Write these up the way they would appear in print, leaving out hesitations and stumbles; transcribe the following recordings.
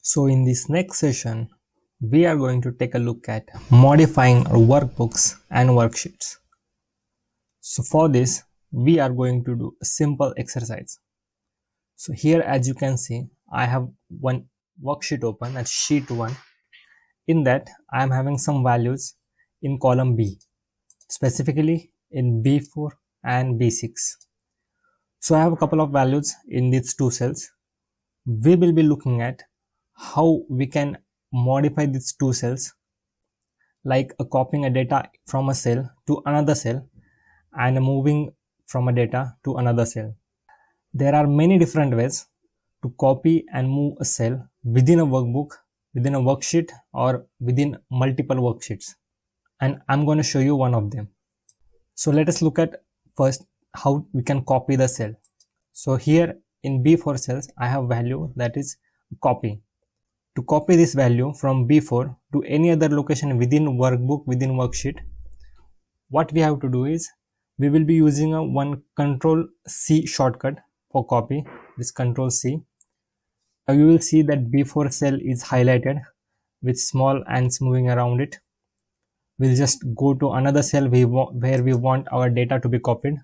So in this next session, we are going to take a look at modifying our workbooks and worksheets. So for this, we are going to do a simple exercise. So here, as you can see, I have one worksheet open at sheet 1. In that, I am having some values in column B, specifically in B4 and B6. So I have a couple of values in these two cells. We will be looking at how we can modify these two cells, like copying a data from a cell to another cell and moving from a data to another cell. There are many different ways to copy and move a cell within a workbook, within a worksheet, or within multiple worksheets. And I'm going to show you one of them. So let us look at first how we can copy the cell. So here in B4 cells, I have value that is copy. To copy this value from B4 to any other location within workbook, within worksheet, what we have to do is we will be using a one Control C shortcut for copy. This Control C. Now you will see that B4 cell is highlighted with small ants moving around it. We'll just go to another cell where we want our data to be copied,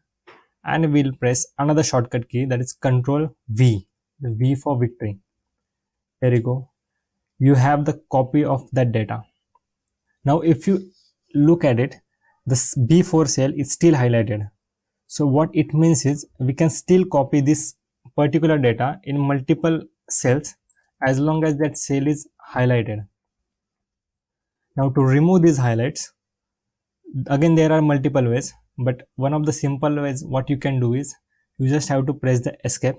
and we'll press another shortcut key, that is Control V, the V for victory. There you go. You have the copy of that data. Now if you look at it, this B4 cell is still highlighted. So what it means is we can still copy this particular data in multiple cells as long as that cell is highlighted. Now to remove these highlights, again there are multiple ways, but one of the simple ways what you can do is you just have to press the escape,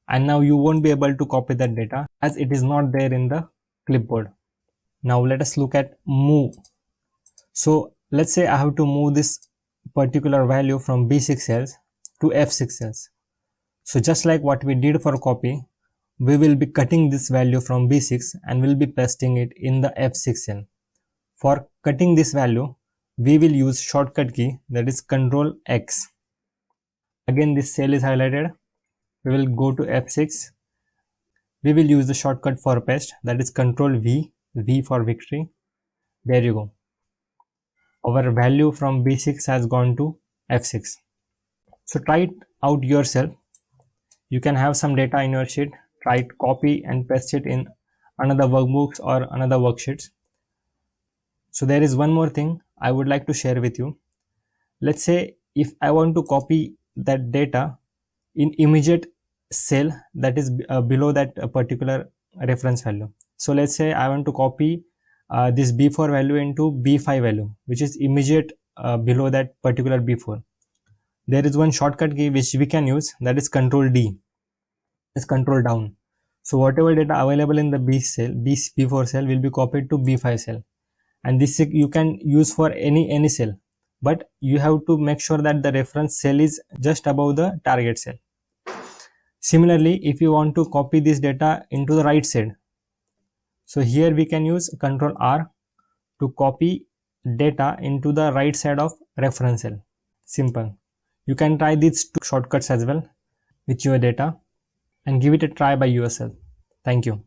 and now you won't be able to copy that data as it is not there in the clipboard. Now let us look at move. So let's say I have to move this particular value from B6 cells to F6 cells. So just like what we did for copy, we will be cutting this value from B6 and will be pasting it in the F6 cell. For cutting this value, we will use shortcut key, that is Control X. Again this cell is highlighted. We will go to F6. We will use the shortcut for paste, that is Control V, V for victory. There you go. Our value from B6 has gone to F6. So try it out yourself. You can have some data in your sheet, try it, copy and paste it in another workbooks or another worksheets. So there is one more thing I would like to share with you. Let's say if I want to copy that data in immediate cell that is below that particular reference value. So let's say I want to copy this B4 value into B5 value, which is immediate below that particular B4. There is one shortcut key which we can use, that is Control D. It's Control down. So whatever data available in the B4 cell will be copied to B5 cell, and this you can use for any cell, but you have to make sure that the reference cell is just above the target cell. Similarly, if you want to copy this data into the right side, so here we can use Control R to copy data into the right side of reference cell. Simple. You can try these two shortcuts as well with your data and give it a try by yourself. Thank you.